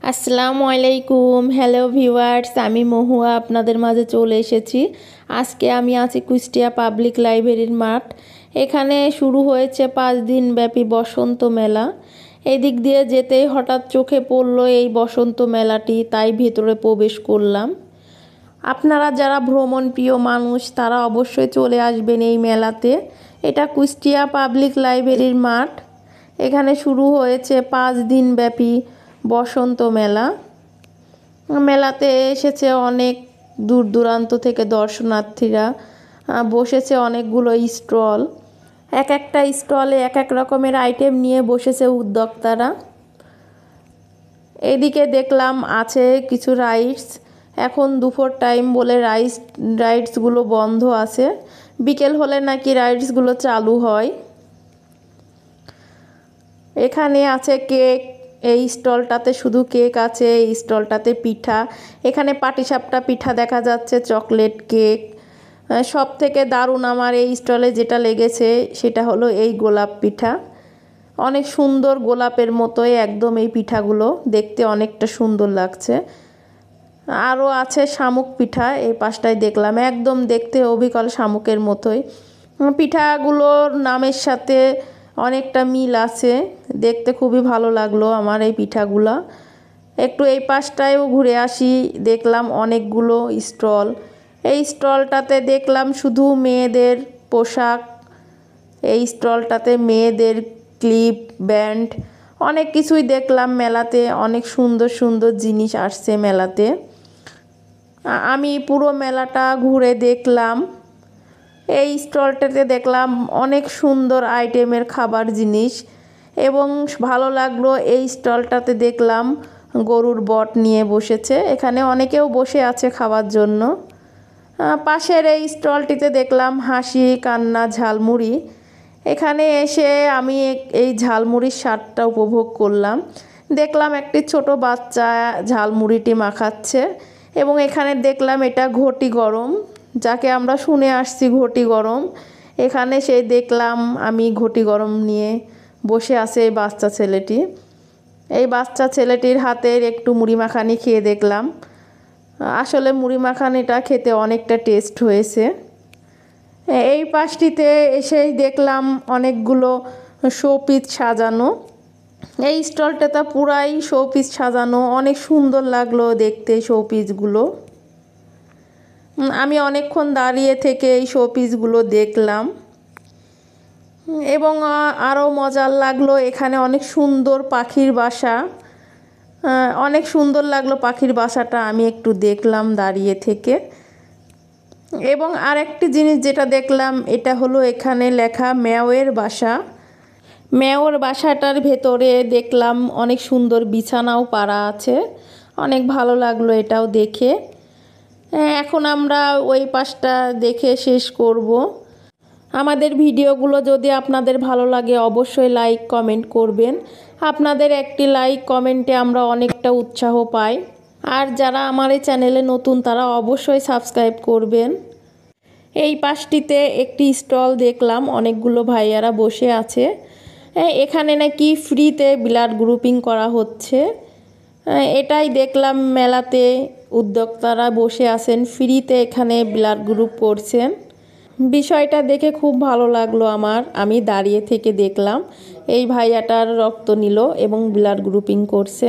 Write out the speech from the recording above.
আসসালামু আলাইকুম। Hello viewers, আমি মহুয়া আপনাদের মাঝে চলে এসেছি। আজকে আমি আছি কুষ্টিয়া পাবলিক লাইব্রেরির মাঠ। এখানে শুরু হয়েছে 5 দিন ব্যাপী বসন্ত মেলা। এদিক দিয়ে যেতেই হঠাৎ চোখে পড়লো এই বসন্ত মেলাটি, তাই ভেতরে প্রবেশ করলাম। আপনারা যারা ভ্রমণ প্রিয় মানুষ তারা অবশ্যই চলে আসবেন এই মেলাতে। এটা কুষ্টিয়া পাবলিক লাইব্রেরির মাঠ। এখানে শুরু হয়েছে 5 দিন ব্যাপী বসন্ত মেলা। মেলাতে এসেছে অনেক দূর দূরান্ত থেকে দর্শনার্থীরা। বসেছে অনেকগুলো স্টল। এক একটা স্টলে এক এক রকমের আইটেম নিয়ে বসেছে উদ্যোক্তারা। এদিকে দেখলাম আছে কিছু রাইডস। এখন দুপুর টাইম বলে রাইডসগুলো বন্ধ আছে। বিকেল হলে নাকি রাইডসগুলো চালু হয়। এখানে আছে কেক। এই স্টলটাতে শুধু কেক আছে, এই স্টলটাতে পিঠা। এখানে পাটিসাপটা পিঠা দেখা যাচ্ছে, চকলেট কেক। সব থেকে দারুণ আমার এই স্টলে যেটা লেগেছে সেটা হলো এই গোলাপ পিঠা। অনেক সুন্দর, গোলাপের মতোই একদম এই পিঠাগুলো দেখতে অনেকটা সুন্দর লাগছে। আরও আছে শামুক পিঠা, এই পাশটায় দেখলাম একদম দেখতে অবিকল শামুকের মতোই। পিঠাগুলোর নামের সাথে অনেকটা মিল আছে, দেখতে খুবই ভালো লাগলো আমার এই পিঠাগুলো। একটু এই পাশটায়ও ঘুরে আসি, দেখলাম অনেকগুলো স্টল। এই স্টলটাতে দেখলাম শুধু মেয়েদের পোশাক। এই স্টলটাতে মেয়েদের ক্লিপ, ব্যান্ড অনেক কিছুই দেখলাম মেলাতে। অনেক সুন্দর সুন্দর জিনিস আসছে মেলাতে। আমি পুরো মেলাটা ঘুরে দেখলাম। এই স্টলটাতে দেখলাম অনেক সুন্দর আইটেমের খাবার জিনিস এবং ভালো লাগলো। এই স্টলটাতে দেখলাম গরুর বট নিয়ে বসেছে, এখানে অনেকেও বসে আছে খাওয়ার জন্য। পাশের এই স্টলটিতে দেখলাম হাসি কান্না ঝালমুড়ি। এখানে এসে আমি এই ঝালমুড়ির স্বাদটা উপভোগ করলাম। দেখলাম একটি ছোট বাচ্চা ঝালমুড়িটি মাখাচ্ছে এবং এখানে দেখলাম এটা ঘটি গরম, যাকে আমরা শুনে আসছি ঘটি গরম। এখানে সেই দেখলাম আমি ঘটি গরম নিয়ে বসে আছে এই বাচ্চা ছেলেটি। এই বাচ্চা ছেলেটির হাতের একটু মুড়ি মাখানি খেয়ে দেখলাম। আসলে মুড়ি মাখানিটা খেতে অনেকটা টেস্ট হয়েছে। এই পাশটিতে এসেই দেখলাম অনেকগুলো শোপিস সাজানো। এই স্টলটাতে পুরাই শোপিস সাজানো, অনেক সুন্দর লাগলো দেখতে শোপিসগুলো। আমি অনেকক্ষণ দাঁড়িয়ে থেকে এই শোপিসগুলো দেখলাম এবং আরও মজার লাগলো। এখানে অনেক সুন্দর পাখির বাসা, অনেক সুন্দর লাগলো পাখির বাসাটা, আমি একটু দেখলাম দাঁড়িয়ে থেকে। এবং আরেকটি জিনিস যেটা দেখলাম এটা হলো এখানে লেখা ম্যাওয়ের বাসা। ম্যাওর বাসাটার ভেতরে দেখলাম অনেক সুন্দর বিছানাও পারা আছে, অনেক ভালো লাগলো এটাও দেখে। এখন আমরা ওই পাশটা দেখে শেষ করব। আমাদের ভিডিওগুলো যদি আপনাদের ভালো লাগে অবশ্যই লাইক কমেন্ট করবেন। আপনাদের একটি লাইক কমেন্টে আমরা অনেকটা উৎসাহ পাই। আর যারা আমার এই চ্যানেলে নতুন তারা অবশ্যই সাবস্ক্রাইব করবেন। এই পাশটিতে একটি স্টল দেখলাম, অনেকগুলো ভাইয়ারা বসে আছে। এখানে নাকি ফ্রিতে ব্লাড গ্রুপিং করা হচ্ছে। এটাই দেখলাম মেলাতে, উদ্যোক্তারা বসে আছেন ফ্রিতে এখানে ব্লাড গ্রুপ করছেন। বিষয়টা দেখে খুব ভালো লাগলো আমার। আমি দাঁড়িয়ে থেকে দেখলাম এই ভাইয়াটার রক্ত নিল এবং ব্লাড গ্রুপিং করছে।